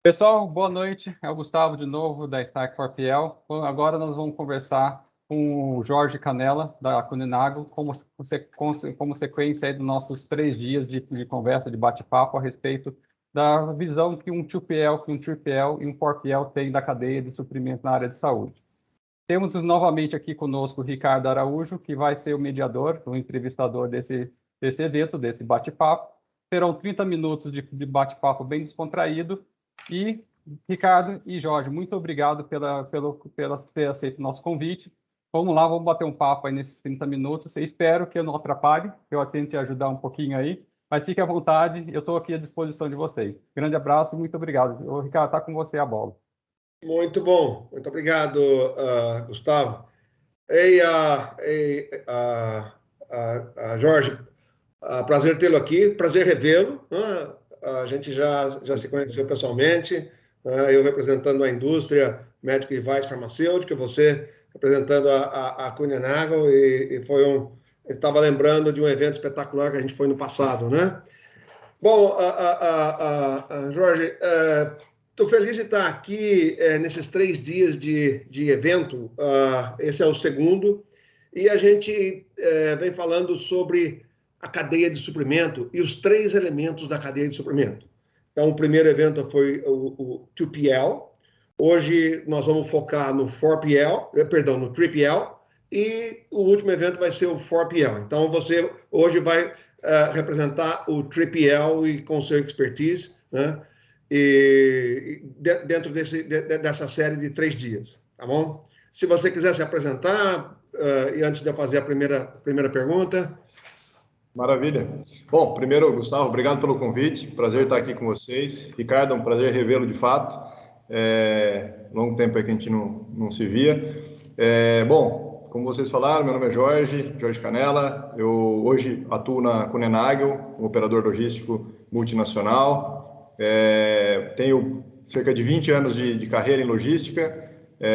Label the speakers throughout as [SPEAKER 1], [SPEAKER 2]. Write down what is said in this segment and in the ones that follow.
[SPEAKER 1] Pessoal, boa noite. É o Gustavo de novo, da Stack 4PL. Agora nós vamos conversar com o Jorge Canella, da Kuehne+Nagel, como sequência aí dos nossos 3 dias de conversa, de bate-papo a respeito da visão que um 2PL, que um 3PL e um 4PL tem da cadeia de suprimento na área de saúde. Temos novamente aqui conosco o Ricardo Araújo, que vai ser o mediador, o entrevistador desse evento, desse bate-papo. Serão 30 minutos de bate-papo bem descontraído. E, Ricardo e Jorge, muito obrigado pela ter aceito o nosso convite. Vamos lá, vamos bater um papo aí nesses 30 minutos. Eu espero que eu não atrapalhe, que eu tente ajudar um pouquinho aí, mas fique à vontade, eu estou aqui à disposição de vocês. Grande abraço e muito obrigado. O Ricardo, está com você a bola.
[SPEAKER 2] Muito bom, muito obrigado, Gustavo. Ei, Jorge, prazer tê-lo aqui, prazer revê-lo. A gente já se conheceu pessoalmente, eu representando a indústria médico e device farmacêutica, você representando a Kuehne+Nagel, e eu estava lembrando de um evento espetacular que a gente foi no passado, né? Bom, Jorge, estou feliz de estar aqui nesses 3 dias de evento. Esse é o segundo, e a gente vem falando sobre a cadeia de suprimento e os 3 elementos da cadeia de suprimento. Então, o primeiro evento foi o 2PL. Hoje nós vamos focar no 4PL, perdão, no 3PL, e o último evento vai ser o 4PL. Então, você hoje vai representar o 3PL e com seu expertise, né? E dentro dessa série de 3 dias, tá bom? Se você quiser se apresentar, e antes de eu fazer a primeira pergunta.
[SPEAKER 3] Maravilha. Bom, primeiro, Gustavo, obrigado pelo convite. Prazer estar aqui com vocês. Ricardo, é um prazer revê-lo de fato. Longo tempo aí que a gente não se via. Bom, como vocês falaram, meu nome é Jorge Canella. Eu hoje atuo na Kuehne+Nagel, um operador logístico multinacional. Tenho cerca de 20 anos de carreira em logística.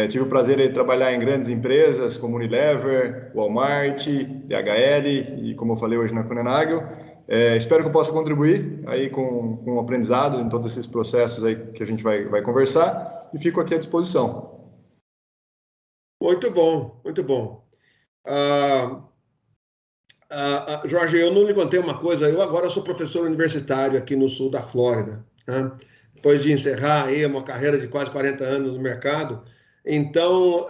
[SPEAKER 3] Tive o prazer de trabalhar em grandes empresas como Unilever, Walmart, DHL e, como eu falei hoje, na Kuehne+Nagel. Espero que eu possa contribuir aí com o aprendizado em todos esses processos aí que a gente vai conversar, e fico aqui à disposição.
[SPEAKER 2] Muito bom, muito bom. Jorge, eu não lhe contei uma coisa, eu agora sou professor universitário aqui no sul da Flórida, né? Depois de encerrar aí uma carreira de quase 40 anos no mercado. Então,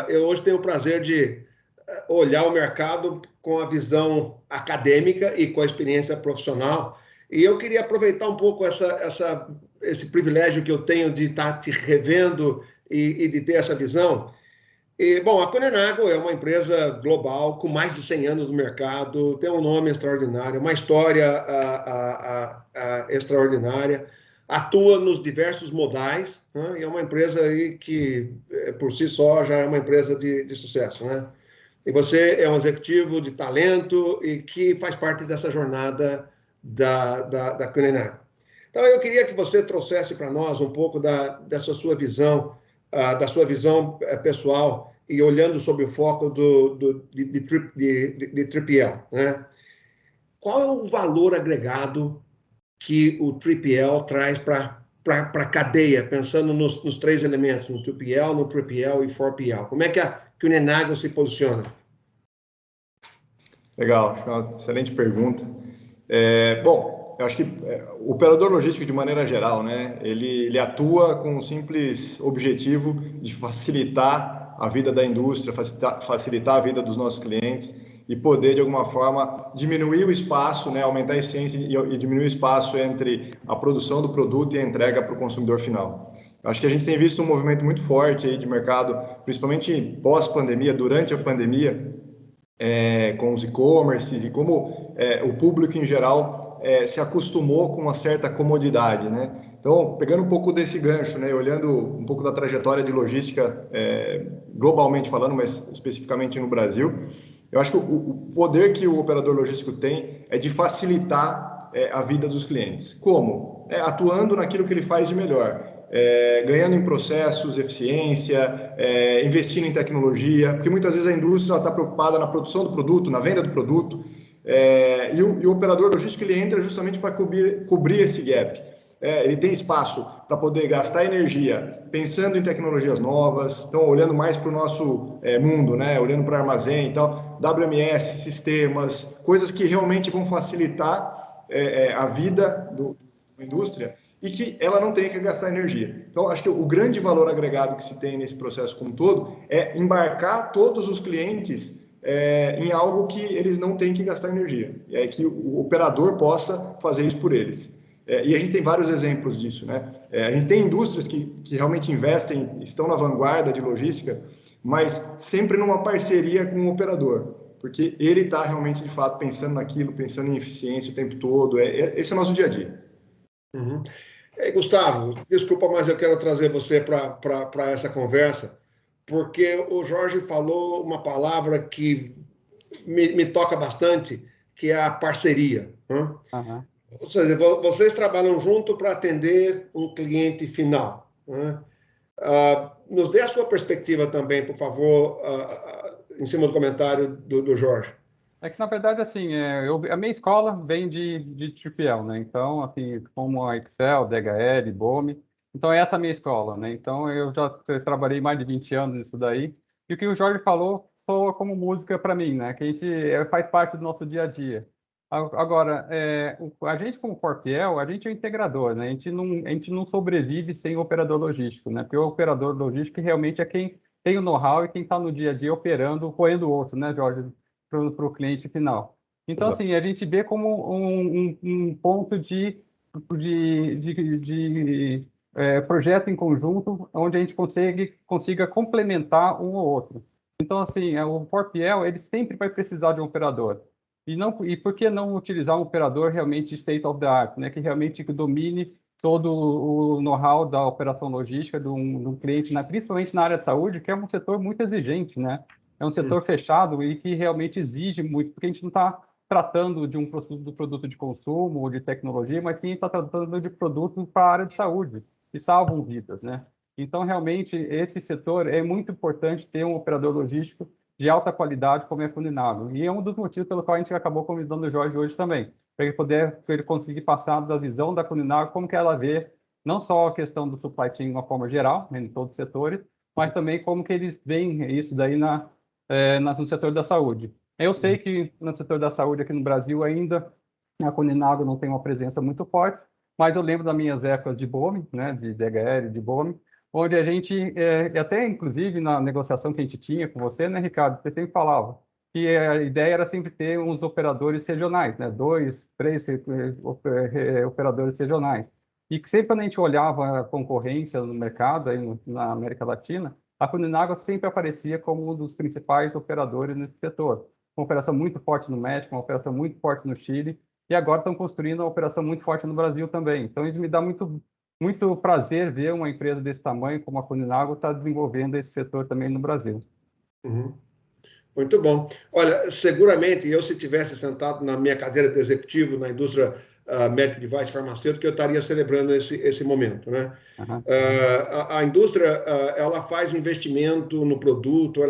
[SPEAKER 2] eu hoje tenho o prazer de olhar o mercado com a visão acadêmica e com a experiência profissional. E eu queria aproveitar um pouco esse privilégio que eu tenho de estar te revendo e de ter essa visão. Bom, a Kuehne+Nagel é uma empresa global com mais de 100 anos no mercado, tem um nome extraordinário, uma história extraordinária, atua nos diversos modais, né? E é uma empresa aí que, por si só, já é uma empresa de sucesso, né? E você é um executivo de talento e que faz parte dessa jornada da Kuehne+Nagel. Então, eu queria que você trouxesse para nós um pouco dessa sua visão, da sua visão pessoal, e olhando sob o foco de 3PL, né? Qual é o valor agregado que o 3PL traz para a cadeia, pensando nos 3 elementos, no 2PL, no 3PL e 4PL? Como é que a Kuehne+Nagel se posiciona?
[SPEAKER 3] Legal, acho que é uma excelente pergunta. Bom, eu acho que o operador logístico, de maneira geral, né, ele atua com um simples objetivo de facilitar a vida da indústria, facilitar a vida dos nossos clientes e poder, de alguma forma, diminuir o espaço, né, aumentar a eficiência e diminuir o espaço entre a produção do produto e a entrega para o consumidor final. Eu acho que a gente tem visto um movimento muito forte aí de mercado, principalmente pós-pandemia, durante a pandemia, com os e-commerces, e como o público em geral se acostumou com uma certa comodidade, né? Então, pegando um pouco desse gancho, né, olhando um pouco da trajetória de logística globalmente falando, mas especificamente no Brasil, eu acho que o poder que o operador logístico tem é de facilitar a vida dos clientes. Como? Atuando naquilo que ele faz de melhor. Ganhando em processos, eficiência, investindo em tecnologia, porque muitas vezes a indústria está preocupada na produção do produto, na venda do produto, e o operador logístico ele entra justamente para cobrir esse gap. ele tem espaço para poder gastar energia pensando em tecnologias novas, então olhando mais para o nosso mundo, né? Olhando para armazém e tal, WMS, sistemas, coisas que realmente vão facilitar a vida da indústria e que ela não tenha que gastar energia. Então, acho que o grande valor agregado que se tem nesse processo como um todo é embarcar todos os clientes em algo que eles não têm que gastar energia, que o operador possa fazer isso por eles. E a gente tem vários exemplos disso, né? A gente tem indústrias que realmente investem, estão na vanguarda de logística, mas sempre numa parceria com o operador, porque ele está realmente, de fato, pensando naquilo, pensando em eficiência o tempo todo. Esse é o nosso dia a dia.
[SPEAKER 2] Uhum. Gustavo, desculpa, mas eu quero trazer você para essa conversa, porque o Jorge falou uma palavra que me toca bastante, que é a parceria, né?
[SPEAKER 1] Aham.
[SPEAKER 2] Ou seja, vocês trabalham junto para atender um cliente final, né? Nos dê a sua perspectiva também, por favor, em cima do comentário do Jorge.
[SPEAKER 1] É que, na verdade, assim, a minha escola vem de 3PL, né? Então, assim, como a Excel, DHL, BOME. Então, essa é a minha escola, né? Então, eu já trabalhei mais de 20 anos nisso daí. E o que o Jorge falou soa como música para mim, né? Que a gente faz parte do nosso dia a dia. Agora, a gente como 4PL, a gente é um integrador, né? A gente não sobrevive sem o operador logístico, né? Porque o operador logístico realmente é quem tem o know-how e quem está no dia a dia operando, roendo o osso, né, Jorge? Para o cliente final. Então,
[SPEAKER 3] Exato.
[SPEAKER 1] assim, a gente vê como um ponto de projeto em conjunto, onde a gente consiga complementar um ou outro. Então, assim, o 4PL, ele sempre vai precisar de um operador. E por que não utilizar um operador realmente state of the art, né? Que realmente domine todo o know-how da operação logística de um cliente, principalmente na área de saúde, que é um setor muito exigente, né? É um setor fechado e que realmente exige muito, porque a gente não está tratando de do produto de consumo ou de tecnologia, mas sim está tratando de produtos para a área de saúde, que salvam vidas, né? Então, realmente, esse setor é muito importante ter um operador logístico de alta qualidade como é a Kuehne+Nagel. E é um dos motivos pelo qual a gente acabou convidando o Jorge hoje também, para ele conseguir passar da visão da Kuehne+Nagel, como que ela vê não só a questão do supply chain de uma forma geral, né, em todos os setores, mas também como que eles veem isso daí no setor da saúde. Eu sei que no setor da saúde aqui no Brasil ainda a Kuehne+Nagel não tem uma presença muito forte, mas eu lembro das minhas épocas de BOME, né, de DHL, de BOME, onde a gente, até inclusive na negociação que a gente tinha com você, né, Ricardo, você sempre falava que a ideia era sempre ter uns operadores regionais, né, 2, 3 operadores regionais. E que sempre quando a gente olhava a concorrência no mercado, aí na América Latina, a Kuehne+Nagel sempre aparecia como um dos principais operadores nesse setor. Uma operação muito forte no México, uma operação muito forte no Chile, e agora estão construindo uma operação muito forte no Brasil também. Então, isso me dá muito prazer ver uma empresa desse tamanho, como a Kuehne+Nagel, estar desenvolvendo esse setor também no Brasil.
[SPEAKER 2] Uhum. Muito bom. Olha, seguramente eu, se tivesse sentado na minha cadeira de executivo na indústria medical device farmacêutica, eu estaria celebrando esse momento, né?
[SPEAKER 1] Uhum.
[SPEAKER 2] A indústria, ela faz investimento no produto,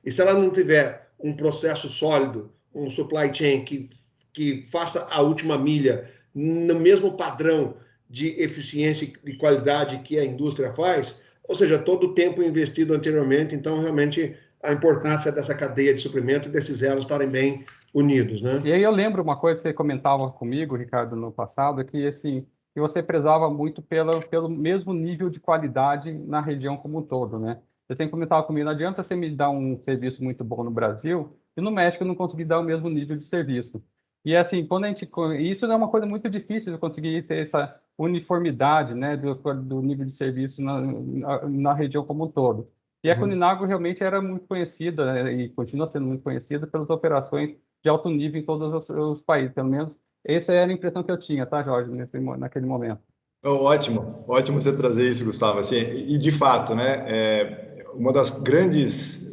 [SPEAKER 2] e se ela não tiver um processo sólido, um supply chain que faça a última milha no mesmo padrão de eficiência e de qualidade que a indústria faz, ou seja, todo o tempo investido anteriormente, então realmente a importância dessa cadeia de suprimento e desses elos estarem bem unidos, né?
[SPEAKER 1] E aí eu lembro uma coisa que você comentava comigo, Ricardo, no passado, que assim, que você prezava muito pelo mesmo nível de qualidade na região como um todo, né? Você sempre comentava comigo, não adianta você me dar um serviço muito bom no Brasil e no México eu não conseguir dar o mesmo nível de serviço. E assim, isso é uma coisa muito difícil de conseguir ter essa uniformidade, né, do nível de serviço na região como um todo. E a Kuehne+Nagel realmente era muito conhecida, né, e continua sendo muito conhecida pelas operações de alto nível em todos os países, pelo menos essa era a impressão que eu tinha, tá, Jorge, naquele momento.
[SPEAKER 3] Ótimo, ótimo você trazer isso, Gustavo. Assim, e de fato, né, uma das grandes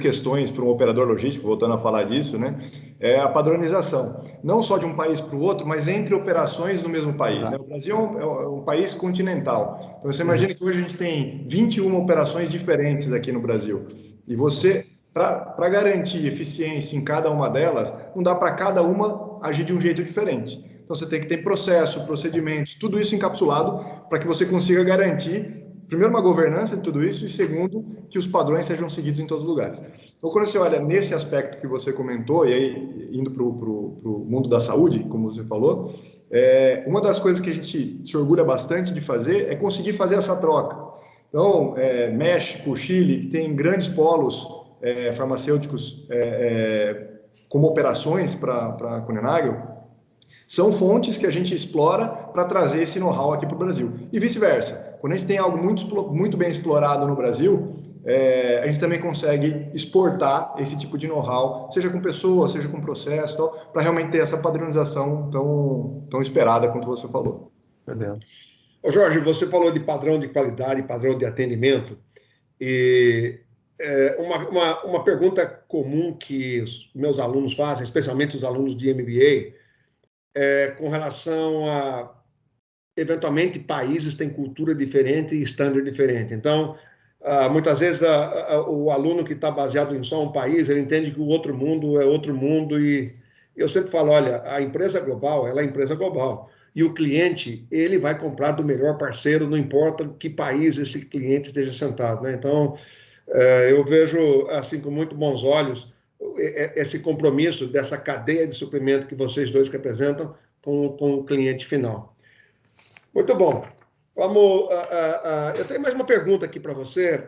[SPEAKER 3] questões para um operador logístico, voltando a falar disso, né, é a padronização, não só de um país para o outro, mas entre operações no mesmo país, né?
[SPEAKER 1] Exato.
[SPEAKER 3] O Brasil é um país continental, então você imagina que hoje a gente tem 21 operações diferentes aqui no Brasil, e você, para garantir eficiência em cada uma delas, não dá para cada uma agir de um jeito diferente. Então, você tem que ter processo, procedimentos, tudo isso encapsulado para que você consiga garantir, primeiro, uma governança de tudo isso e, segundo, que os padrões sejam seguidos em todos os lugares. Então, quando você olha nesse aspecto que você comentou, e aí indo para o mundo da saúde, como você falou, uma das coisas que a gente se orgulha bastante de fazer é conseguir fazer essa troca. Então, México, Chile, que tem grandes polos farmacêuticos como operações para a Kuehne+Nagel, são fontes que a gente explora para trazer esse know-how aqui para o Brasil. E vice-versa. Quando a gente tem algo muito bem explorado no Brasil, a gente também consegue exportar esse tipo de know-how, seja com pessoas, seja com processo, para realmente ter essa padronização tão esperada quanto você falou.
[SPEAKER 1] Beleza.
[SPEAKER 2] Ô Jorge, você falou de padrão de qualidade, padrão de atendimento, e uma pergunta comum que os meus alunos fazem, especialmente os alunos de MBA, com relação a, eventualmente, países têm cultura diferente e standard diferente. Então, muitas vezes o aluno que está baseado em só um país, ele entende que o outro mundo é outro mundo, e eu sempre falo, olha, a empresa global, ela é empresa global, e o cliente, ele vai comprar do melhor parceiro, não importa que país esse cliente esteja sentado, né? Então, eu vejo, assim, com muito bons olhos, esse compromisso dessa cadeia de suprimento que vocês dois representam com o cliente final. Muito bom. Vamos, eu tenho mais uma pergunta aqui para você.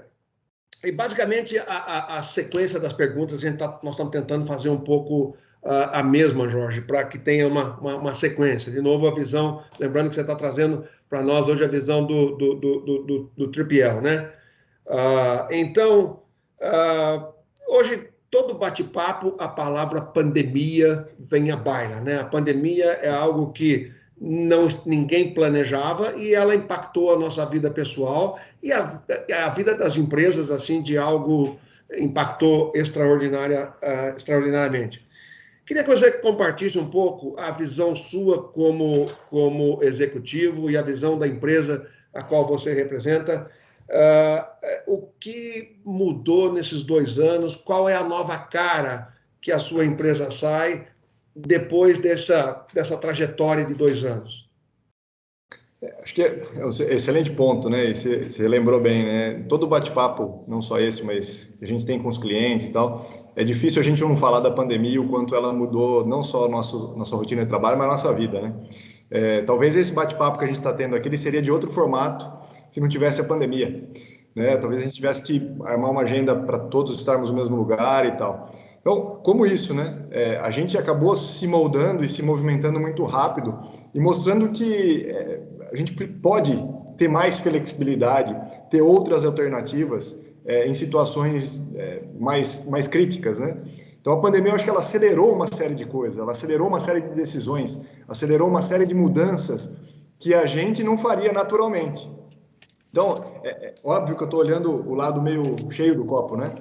[SPEAKER 2] E, basicamente, a sequência das perguntas, nós estamos tentando fazer um pouco a mesma, Jorge, para que tenha uma sequência. De novo, a visão, lembrando que você está trazendo para nós hoje a visão do TRIPL, né? Então, hoje, todo bate-papo, a palavra pandemia vem à baila, né? A pandemia é algo que ninguém planejava e ela impactou a nossa vida pessoal e a vida das empresas, assim, de algo impactou extraordinariamente. Queria que você compartilhasse um pouco a visão sua como executivo e a visão da empresa a qual você representa. O que mudou nesses 2 anos? Qual é a nova cara que a sua empresa sai depois dessa trajetória de 2 anos?
[SPEAKER 3] Acho que é um excelente ponto, né? E você lembrou bem, né? Todo bate-papo, não só esse, mas que a gente tem com os clientes e tal, é difícil a gente não falar da pandemia, o quanto ela mudou não só a nossa rotina de trabalho, mas a nossa vida, né? Talvez esse bate-papo que a gente está tendo aqui, ele seria de outro formato se não tivesse a pandemia, né? Talvez a gente tivesse que armar uma agenda para todos estarmos no mesmo lugar e tal. Então, como isso, né? A gente acabou se moldando e se movimentando muito rápido e mostrando que a gente pode ter mais flexibilidade, ter outras alternativas em situações mais críticas, né? Então, a pandemia, eu acho que ela acelerou uma série de coisas, ela acelerou uma série de decisões, acelerou uma série de mudanças que a gente não faria naturalmente. Então, óbvio que eu estou olhando o lado meio cheio do copo, né?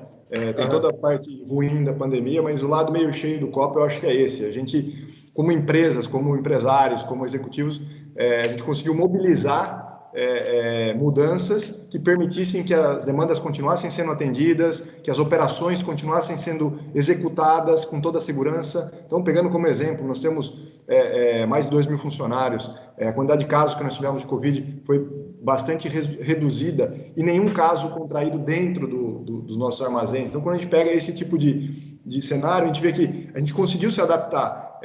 [SPEAKER 3] Tem toda a parte ruim da pandemia, mas o lado meio cheio do copo eu acho que é esse. A gente, como empresas, como empresários, como executivos, a gente conseguiu mobilizar mudanças que permitissem que as demandas continuassem sendo atendidas, que as operações continuassem sendo executadas com toda a segurança. Então, pegando como exemplo, nós temos mais de 2.000 funcionários, a quantidade de casos que nós tivemos de Covid foi bastante reduzida e nenhum caso contraído dentro dos nossos armazéns. Então, quando a gente pega esse tipo de cenário, a gente vê que a gente conseguiu se adaptar,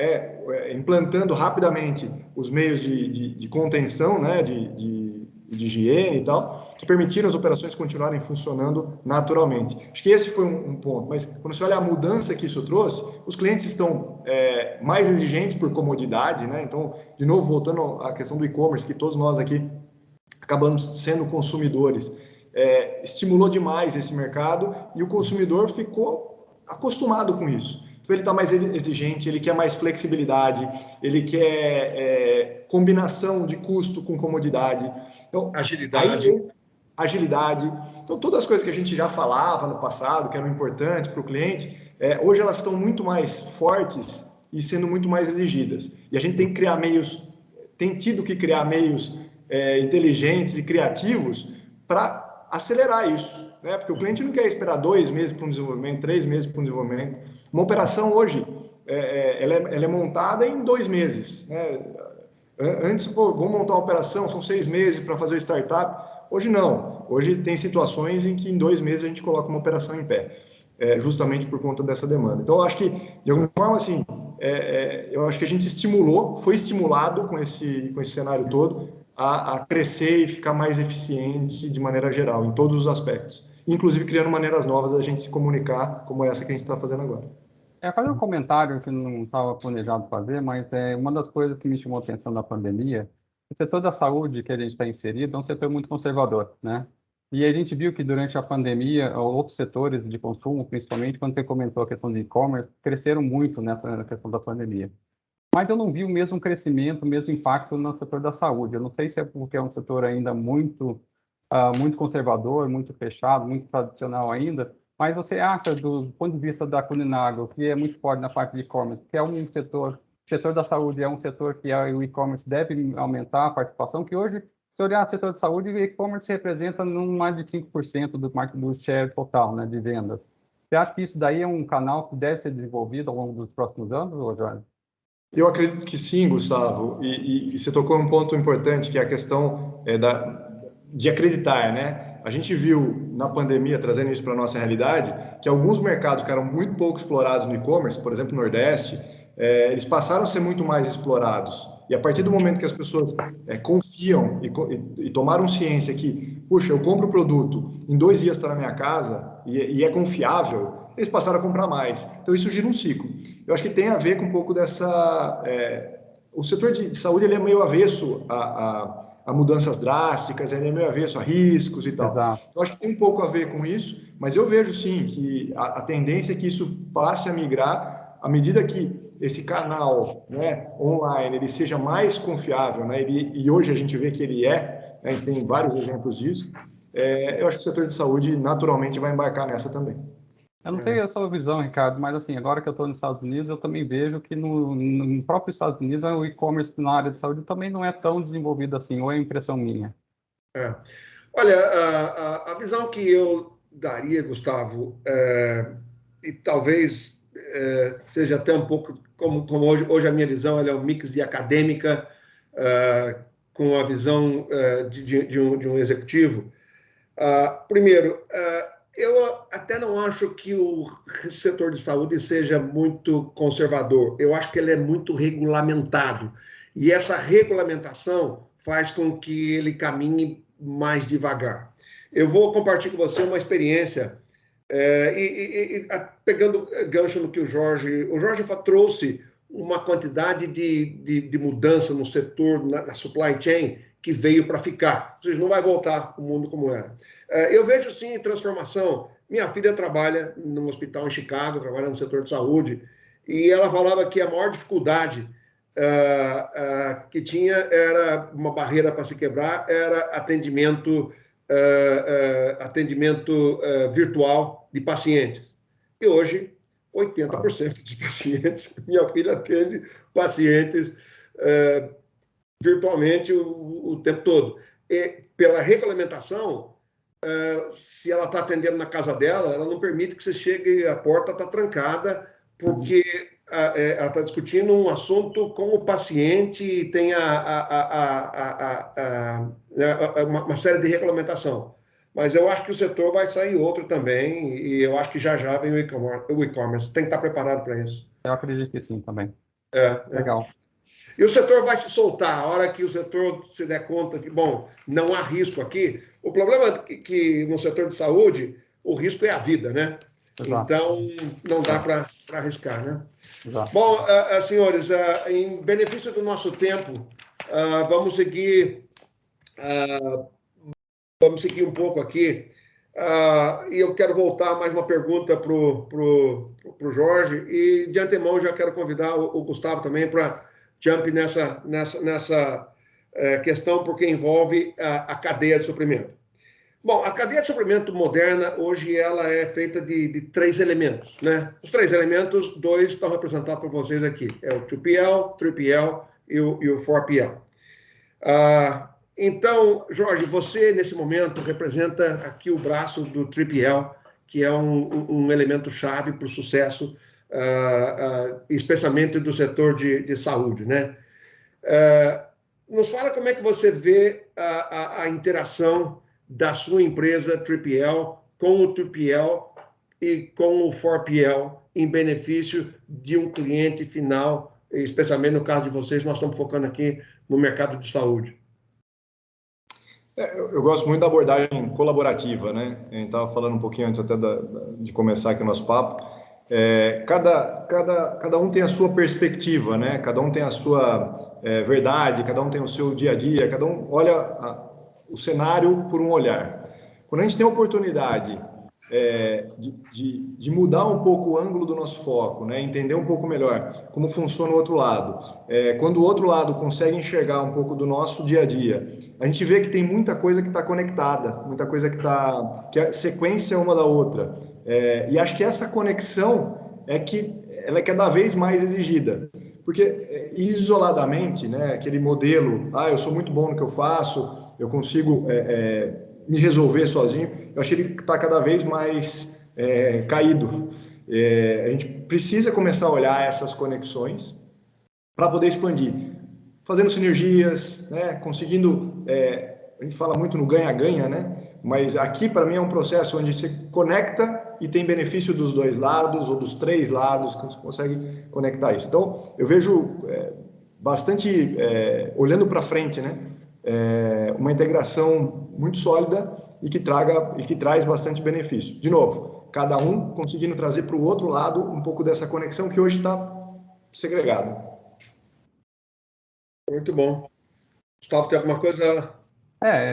[SPEAKER 3] implantando rapidamente os meios de contenção, né, de higiene e tal, que permitiram as operações continuarem funcionando naturalmente. Acho que esse foi um ponto, mas quando você olha a mudança que isso trouxe, os clientes estão mais exigentes por comodidade, né? Então, de novo, voltando à questão do e-commerce, que todos nós aqui acabamos sendo consumidores, estimulou demais esse mercado e o consumidor ficou acostumado com isso. Então, ele está mais exigente, ele quer mais flexibilidade, ele quer combinação de custo com comodidade. Então, agilidade. Então, todas as coisas que a gente já falava no passado, que eram importantes para o cliente, hoje elas estão muito mais fortes e sendo muito mais exigidas. E a gente tem que criar meios, tem tido que criar meios inteligentes e criativos para acelerar isso, né? Porque o cliente não quer esperar 2 meses para um desenvolvimento, 3 meses para um desenvolvimento. Uma operação hoje, ela é montada em 2 meses, né? Antes, pô, vamos montar uma operação, são 6 meses para fazer o startup. Hoje não. Hoje tem situações em que em 2 meses a gente coloca uma operação em pé, justamente por conta dessa demanda. Então, eu acho que, de alguma forma, assim, eu acho que a gente foi estimulado com esse cenário todo a crescer e ficar mais eficiente de maneira geral, em todos os aspectos. Inclusive criando maneiras novas da gente se comunicar, como essa que a gente está fazendo agora.
[SPEAKER 1] Fazer um comentário que não estava planejado fazer, mas uma das coisas que me chamou a atenção na pandemia, o setor da saúde que a gente está inserido é um setor muito conservador, né? E a gente viu que durante a pandemia, outros setores de consumo, principalmente quando você comentou a questão de e-commerce, cresceram muito nessa questão da pandemia. Mas eu não vi o mesmo crescimento, o mesmo impacto no setor da saúde. Eu não sei se é porque é um setor ainda muito conservador, muito fechado, muito tradicional ainda, mas você acha, do ponto de vista da Kuehne+Nagel, que é muito forte na parte de e-commerce, que é um setor da saúde é um setor que o e-commerce deve aumentar a participação, que hoje, se olhar o setor de saúde, o e-commerce representa mais de 5% do share total, né, de vendas. Você acha que isso daí é um canal que deve ser desenvolvido ao longo dos próximos anos, Jorge?
[SPEAKER 3] Eu acredito que sim, Gustavo. E você tocou um ponto importante, que é a questão de acreditar, né? A gente viu na pandemia, trazendo isso para a nossa realidade, que alguns mercados que eram muito pouco explorados no e-commerce, por exemplo, o Nordeste, eles passaram a ser muito mais explorados. E a partir do momento que as pessoas confiam e tomaram ciência que, puxa, eu compro o produto, em 2 dias está na minha casa e é confiável, eles passaram a comprar mais. Então isso gira um ciclo. Eu acho que tem a ver com um pouco dessa... o setor de saúde ele é meio avesso a mudanças drásticas, ele é meio avesso a riscos e tal.
[SPEAKER 1] Exato.
[SPEAKER 3] Eu acho que tem um pouco a ver com isso, mas eu vejo sim que a tendência é que isso passe a migrar à medida que esse canal, né, online ele seja mais confiável, né, e hoje a gente vê que ele né, a gente tem vários exemplos disso. Eu acho que o setor de saúde naturalmente vai embarcar nessa também.
[SPEAKER 1] Eu não sei a sua visão, Ricardo, mas assim, agora que eu estou nos Estados Unidos, eu também vejo que no próprio Estados Unidos o e-commerce na área de saúde também não é tão desenvolvido assim, ou é impressão minha?
[SPEAKER 2] É. Olha, a visão que eu daria, Gustavo, e talvez seja até um pouco como hoje a minha visão, ela é um mix de acadêmica com a visão de um executivo. Primeiro, eu até não acho que o setor de saúde seja muito conservador. Eu acho que ele é muito regulamentado. E essa regulamentação faz com que ele caminhe mais devagar. Eu vou compartilhar com você uma experiência, pegando gancho no que o Jorge trouxe uma quantidade de mudança no setor, na supply chain, que veio para ficar. Ou seja, não vai voltar o mundo como era. Eu vejo, sim, transformação. Minha filha trabalha num hospital em Chicago, trabalha no setor de saúde, e ela falava que a maior dificuldade que tinha era uma barreira para se quebrar, era atendimento virtual de pacientes. E hoje, 80% dos pacientes, minha filha atende pacientes virtualmente o tempo todo. E pela regulamentação, se ela está atendendo na casa dela, ela não permite que você chegue, a porta está trancada, porque ela está discutindo um assunto com o paciente e tem uma série de regulamentação. Mas eu acho que o setor vai sair outro também, e eu acho que já vem o e-commerce. Tem que estar preparado para isso.
[SPEAKER 1] Eu acredito que sim também.
[SPEAKER 2] É.
[SPEAKER 1] Legal.
[SPEAKER 2] E o setor vai se soltar. A hora que o setor se der conta que, bom, não há risco aqui. O problema é que no setor de saúde, o risco é a vida, né?
[SPEAKER 1] Exato.
[SPEAKER 2] Então, não dá para arriscar, né?
[SPEAKER 1] Exato.
[SPEAKER 2] Bom, senhores, em benefício do nosso tempo, vamos seguir um pouco aqui. E eu quero voltar mais uma pergunta para o Jorge. E, de antemão, já quero convidar o Gustavo também para jump nessa questão, porque envolve a cadeia de suprimento. Bom, a cadeia de suprimento moderna, hoje, ela é feita de 3 elementos, né? Os 3 elementos, 2 estão representados por vocês aqui. É o 2PL, 3PL e o 4PL. Então, Jorge, você, nesse momento, representa aqui o braço do 3PL, que é um elemento chave para o sucesso, especialmente do setor de saúde, né? nos fala como é que você vê a interação da sua empresa 3PL com o 3PL e com o 4PL em benefício de um cliente final, especialmente no caso de vocês, nós estamos focando aqui no mercado de saúde.
[SPEAKER 3] Eu gosto muito da abordagem colaborativa, né? A gente estava falando um pouquinho antes até de começar aqui o nosso papo. Cada um tem a sua perspectiva, né? Cada um tem a sua verdade, cada um tem o seu dia a dia, cada um olha o cenário por um olhar. Quando a gente tem a oportunidade de mudar um pouco o ângulo do nosso foco, né? Entender um pouco melhor como funciona o outro lado. Quando o outro lado consegue enxergar um pouco do nosso dia a dia, a gente vê que tem muita coisa que está conectada, muita coisa que é sequência uma da outra. E acho que essa conexão ela é cada vez mais exigida. Porque isoladamente, né, aquele modelo, eu sou muito bom no que eu faço, eu consigo me resolver sozinho, eu acho que ele está cada vez mais caído. A gente precisa começar a olhar essas conexões para poder expandir, fazendo sinergias, né, conseguindo, a gente fala muito no ganha-ganha, né, mas aqui para mim é um processo onde você conecta e tem benefício dos dois lados ou dos três lados, que você consegue conectar isso. Então, eu vejo bastante, olhando para frente, né, uma integração muito sólida e que traz bastante benefício. De novo, cada um conseguindo trazer para o outro lado um pouco dessa conexão que hoje está segregada.
[SPEAKER 2] Muito bom. Gustavo, tem alguma coisa?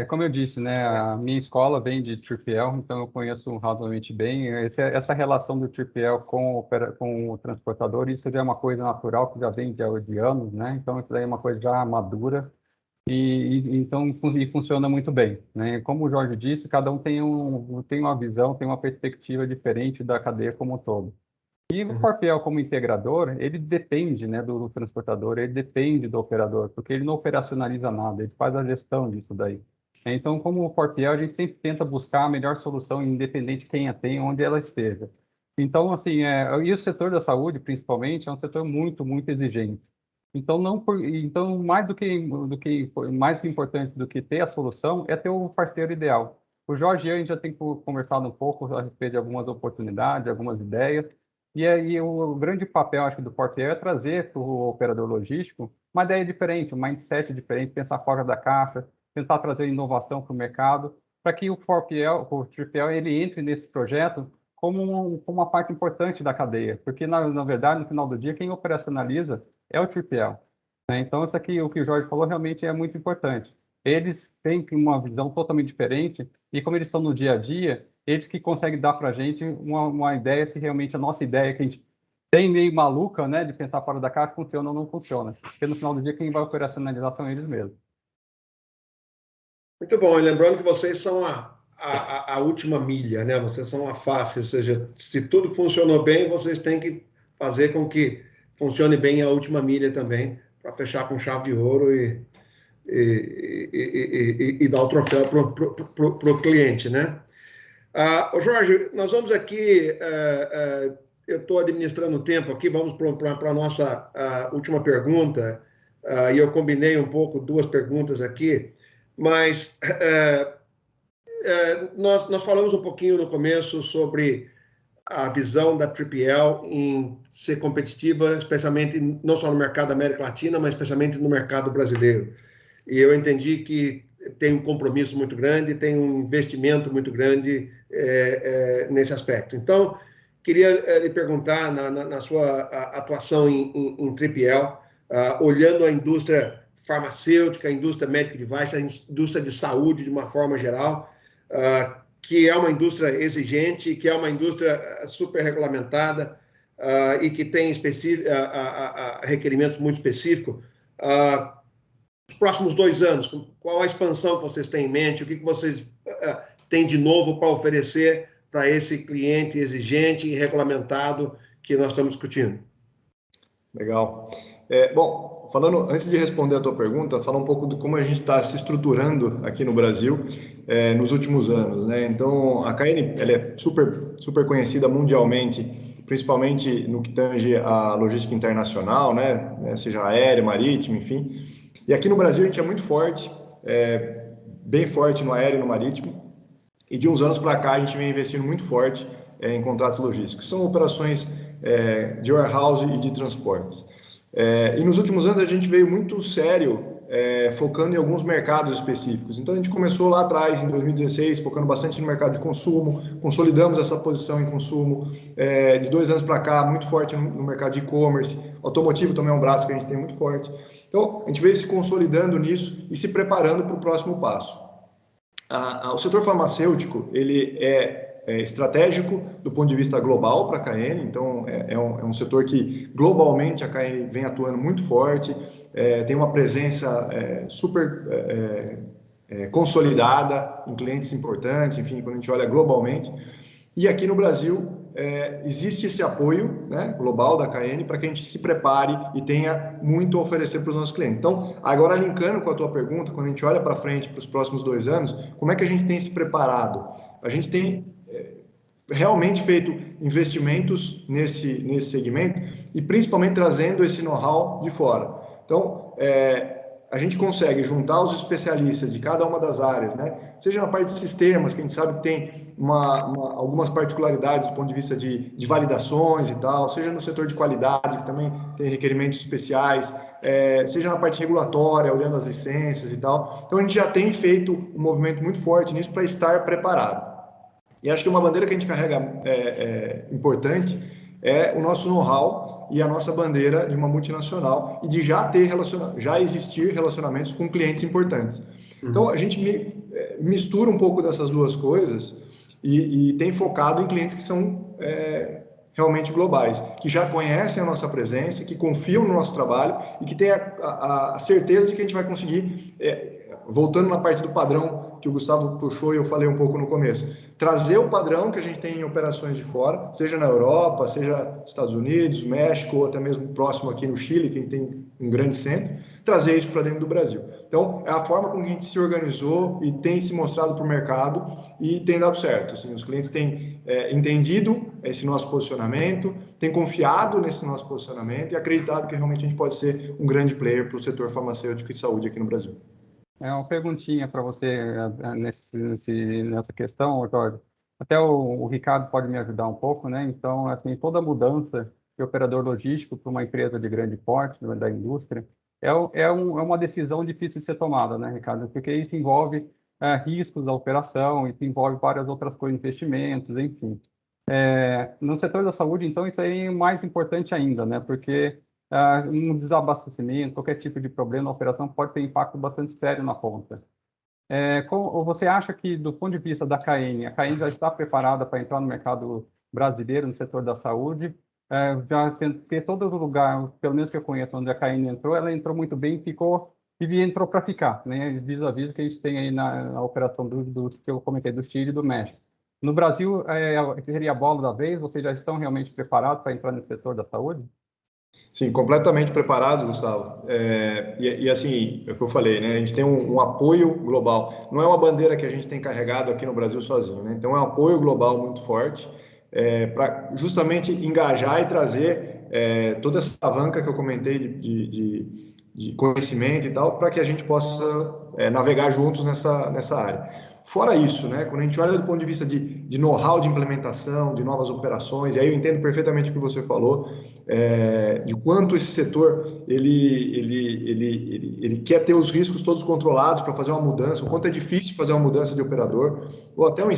[SPEAKER 1] Como eu disse, né, a minha escola vem de 3PL, então eu conheço razoavelmente bem. Essa relação do 3PL com o transportador, isso já é uma coisa natural, que já vem de anos, né? Então isso daí é uma coisa já madura então funciona muito bem, né? Como o Jorge disse, cada um tem uma visão, tem uma perspectiva diferente da cadeia como um todo. E o 4PL como integrador, ele depende, né, do transportador, ele depende do operador, porque ele não operacionaliza nada, ele faz a gestão disso daí. Então, como o 4PL, a gente sempre tenta buscar a melhor solução, independente de quem a tem, onde ela esteja. Então, assim, e o setor da saúde, principalmente, é um setor muito, muito exigente. Então, mais importante do que ter a solução é ter o parceiro ideal. O Jorge e eu, a gente já tem conversado um pouco a respeito de algumas oportunidades, algumas ideias, e aí o grande papel, acho que, do Portier é trazer para o operador logístico uma ideia diferente, um mindset diferente, pensar fora da caixa, tentar trazer inovação para o mercado, para que o 3PL, ele entre nesse projeto como uma parte importante da cadeia, porque, na verdade, no final do dia, quem operacionaliza é o 3PL. Né? Então, isso aqui, o que o Jorge falou, realmente é muito importante. Eles têm uma visão totalmente diferente, e como eles estão no dia a dia, eles que conseguem dar para a gente uma ideia se realmente a nossa ideia que a gente tem meio maluca, né, de pensar fora da caixa, funciona ou não funciona. Porque no final do dia, quem vai operacionalizar são eles mesmos.
[SPEAKER 2] Muito bom. E lembrando que vocês são a última milha, né? Vocês são a face, ou seja, se tudo funcionou bem, vocês têm que fazer com que funcione bem a última milha também, para fechar com chave de ouro e dar o troféu para o cliente, né? Jorge, nós vamos aqui, eu estou administrando o tempo aqui, vamos para a nossa última pergunta, e eu combinei um pouco duas perguntas aqui, mas nós falamos um pouquinho no começo sobre a visão da 3PL em ser competitiva, especialmente não só no mercado da América Latina, mas especialmente no mercado brasileiro. E eu entendi que tem um compromisso muito grande, tem um investimento muito grande nesse aspecto. Então, queria lhe perguntar, na sua atuação em 3PL, olhando a indústria farmacêutica, a indústria medical device, a indústria de saúde de uma forma geral, que é uma indústria exigente, que é uma indústria super regulamentada e que tem requerimentos muito específicos. Os próximos 2 anos, qual a expansão que vocês têm em mente? O que vocês têm de novo para oferecer para esse cliente exigente e regulamentado que nós estamos discutindo?
[SPEAKER 3] Legal. Bom, antes de responder a tua pergunta, falar um pouco de como a gente está se estruturando aqui no Brasil nos últimos anos, né? Então, a KN ela é super conhecida mundialmente, principalmente no que tange a logística internacional, né? Seja aérea, marítima, enfim. E aqui no Brasil a gente é muito forte, bem forte no aéreo e no marítimo, e de uns anos para cá a gente vem investindo muito forte em contratos logísticos. São operações de warehouse e de transportes. E nos últimos anos a gente veio muito sério focando em alguns mercados específicos. Então a gente começou lá atrás, em 2016, focando bastante no mercado de consumo, consolidamos essa posição em consumo. De 2 anos para cá, muito forte no mercado de e-commerce. Automotivo também é um braço que a gente tem muito forte. Então a gente veio se consolidando nisso e se preparando para o próximo passo. O setor farmacêutico, ele é estratégico do ponto de vista global para a KN, então é um setor que globalmente a KN vem atuando muito forte, tem uma presença super consolidada em clientes importantes, enfim, quando a gente olha globalmente. E aqui no Brasil existe esse apoio, né, global da KN para que a gente se prepare e tenha muito a oferecer para os nossos clientes. Então, agora linkando com a tua pergunta, quando a gente olha para frente para os próximos 2 anos, como é que a gente tem se preparado? A gente tem realmente feito investimentos nesse segmento e principalmente trazendo esse know-how de fora. Então, a gente consegue juntar os especialistas de cada uma das áreas, né? Seja na parte de sistemas, que a gente sabe que tem algumas particularidades do ponto de vista de validações e tal, seja no setor de qualidade, que também tem requerimentos especiais, seja na parte regulatória, olhando as licenças e tal. Então, a gente já tem feito um movimento muito forte nisso para estar preparado. E acho que uma bandeira que a gente carrega importante é o nosso know-how e a nossa bandeira de uma multinacional e de já existir relacionamentos com clientes importantes. Então, a gente mistura um pouco dessas duas coisas e tem focado em clientes que são realmente globais, que já conhecem a nossa presença, que confiam no nosso trabalho e que têm a certeza de que a gente vai conseguir, voltando na parte do padrão que o Gustavo puxou e eu falei um pouco no começo, trazer o padrão que a gente tem em operações de fora, seja na Europa, seja Estados Unidos, México, ou até mesmo próximo aqui no Chile, que a gente tem um grande centro, trazer isso para dentro do Brasil. Então, é a forma como a gente se organizou e tem se mostrado para o mercado e tem dado certo. Assim, os clientes têm entendido esse nosso posicionamento, têm confiado nesse nosso posicionamento e acreditado que realmente a gente pode ser um grande player para o setor farmacêutico e saúde aqui no Brasil.
[SPEAKER 1] Uma perguntinha para você nessa questão, Jorge. Até o Ricardo pode me ajudar um pouco, né? Então, assim, toda mudança de operador logístico para uma empresa de grande porte, da indústria, é uma decisão difícil de ser tomada, né, Ricardo? Porque isso envolve riscos da operação, isso envolve várias outras coisas, investimentos, enfim. No setor da saúde, então, isso aí é mais importante ainda, né? Porque um desabastecimento, qualquer tipo de problema na operação pode ter impacto bastante sério na ponta. Você acha que, do ponto de vista da KN, a KN já está preparada para entrar no mercado brasileiro, no setor da saúde? Porque todo lugar, pelo menos que eu conheço, onde a KN entrou, ela entrou muito bem e entrou para ficar, né? Vis-a-vis que a gente tem aí na operação que eu comentei, do Chile e do México. No Brasil, seria a bola da vez? Vocês já estão realmente preparados para entrar no setor da saúde?
[SPEAKER 3] Sim, completamente preparados, Gustavo. Assim, é o que eu falei, né? A gente tem um apoio global. Não é uma bandeira que a gente tem carregado aqui no Brasil sozinho, né? Então, é um apoio global muito forte para justamente engajar e trazer toda essa alavanca que eu comentei de conhecimento e tal, para que a gente possa navegar juntos nessa área. Fora isso, né, quando a gente olha do ponto de vista de know-how de implementação, de novas operações, e aí eu entendo perfeitamente o que você falou, de quanto esse setor ele quer ter os riscos todos controlados para fazer uma mudança, o quanto é difícil fazer uma mudança de operador, ou até um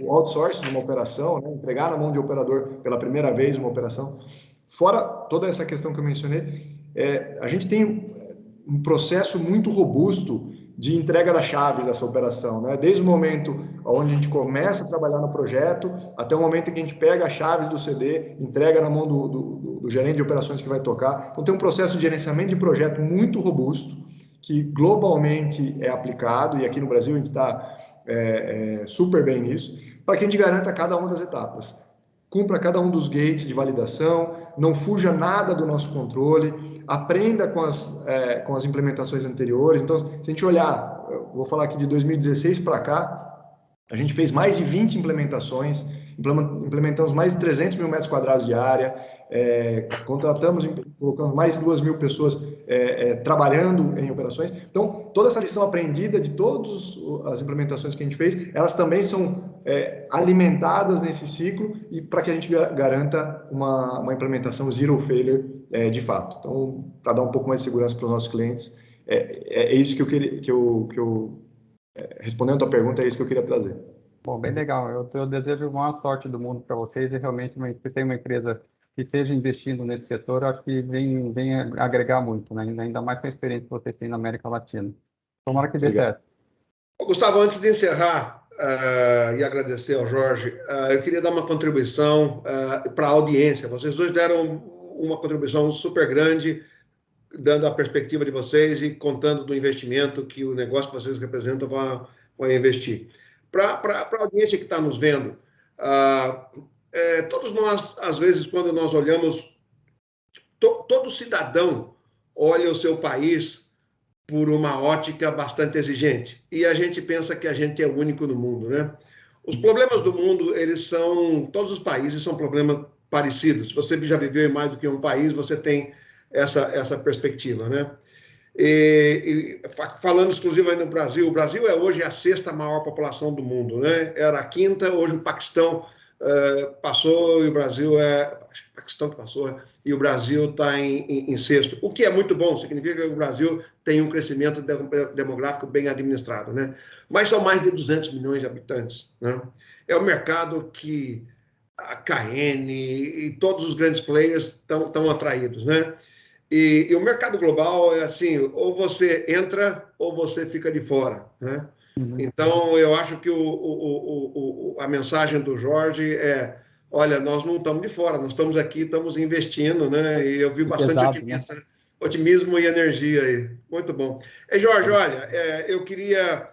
[SPEAKER 3] outsourcing de uma operação, né, entregar na mão de operador pela primeira vez uma operação. Fora toda essa questão que eu mencionei, a gente tem um processo muito robusto de entrega das chaves dessa operação, né? Desde o momento onde a gente começa a trabalhar no projeto, até o momento em que a gente pega as chaves do CD, entrega na mão do gerente de operações que vai tocar. Então tem um processo de gerenciamento de projeto muito robusto, que globalmente é aplicado, e aqui no Brasil a gente está super bem nisso, para que a gente garanta cada uma das etapas. Cumpra cada um dos gates de validação, não fuja nada do nosso controle, aprenda com as implementações anteriores. Então, se a gente olhar, eu vou falar aqui de 2016 para cá, a gente fez mais de 20 implementações implementamos mais de 300 mil metros quadrados de área, contratamos, colocamos mais de 2.000 pessoas trabalhando em operações. Então, toda essa lição aprendida de todas as implementações que a gente fez, elas também são alimentadas nesse ciclo e para que a gente garanta uma implementação zero failure de fato. Então, para dar um pouco mais de segurança para os nossos clientes, é isso que eu queria, respondendo a tua pergunta, é isso que eu queria trazer.
[SPEAKER 1] Bom, bem legal. Eu desejo a maior sorte do mundo para vocês e realmente se tem uma empresa que esteja investindo nesse setor, eu acho que vem agregar muito, né? Ainda mais com a experiência que vocês têm na América Latina. Tomara que dê certo.
[SPEAKER 2] Gustavo, antes de encerrar e agradecer ao Jorge, eu queria dar uma contribuição para a audiência. Vocês dois deram uma contribuição super grande, dando a perspectiva de vocês e contando do investimento que o negócio que vocês representam vai investir. Para a audiência que está nos vendo, todos nós, às vezes, quando nós olhamos, todo cidadão olha o seu país por uma ótica bastante exigente. E a gente pensa que a gente é o único no mundo, né? Os problemas do mundo, todos os países são problemas parecidos. Se você já viveu em mais do que um país, você tem essa perspectiva, né? Falando exclusivamente do Brasil, o Brasil é hoje a 6ª maior população do mundo, né? Era a 5ª, hoje o Paquistão passou e o Brasil o Paquistão que passou, e o Brasil está em 6º, o que é muito bom, significa que o Brasil tem um crescimento demográfico bem administrado, né? Mas são mais de 200 milhões de habitantes, né? É um mercado que a KN e todos os grandes players estão atraídos, né? E o mercado global é assim, ou você entra ou você fica de fora, né? Então, eu acho que a mensagem do Jorge olha, nós não estamos de fora, nós estamos aqui, estamos investindo, né? E eu vi bastante otimismo e energia aí. Muito bom. Jorge, olha, eu queria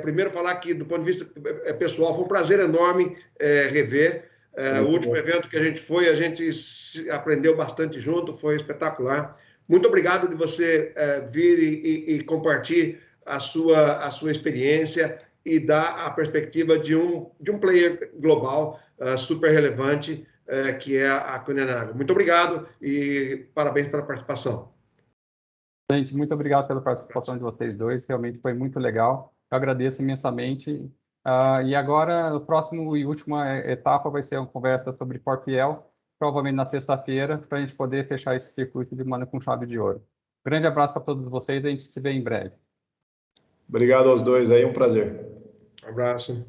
[SPEAKER 2] primeiro falar que, do ponto de vista pessoal, foi um prazer enorme rever. O último evento que a gente foi, a gente aprendeu bastante junto, foi espetacular. Muito obrigado de você vir e compartilhar a sua experiência e dar a perspectiva de um player global super relevante, que é a Kuehne+Nagel. Muito obrigado e parabéns pela participação.
[SPEAKER 1] Gente, muito obrigado pela participação de vocês dois, realmente foi muito legal. Eu agradeço imensamente. E agora, o próximo e última etapa vai ser uma conversa sobre Forfiel, provavelmente na sexta-feira, para a gente poder fechar esse circuito de maneira com chave de ouro. Grande abraço para todos vocês, a gente se vê em breve.
[SPEAKER 3] Obrigado aos dois aí, um prazer.
[SPEAKER 2] Um abraço.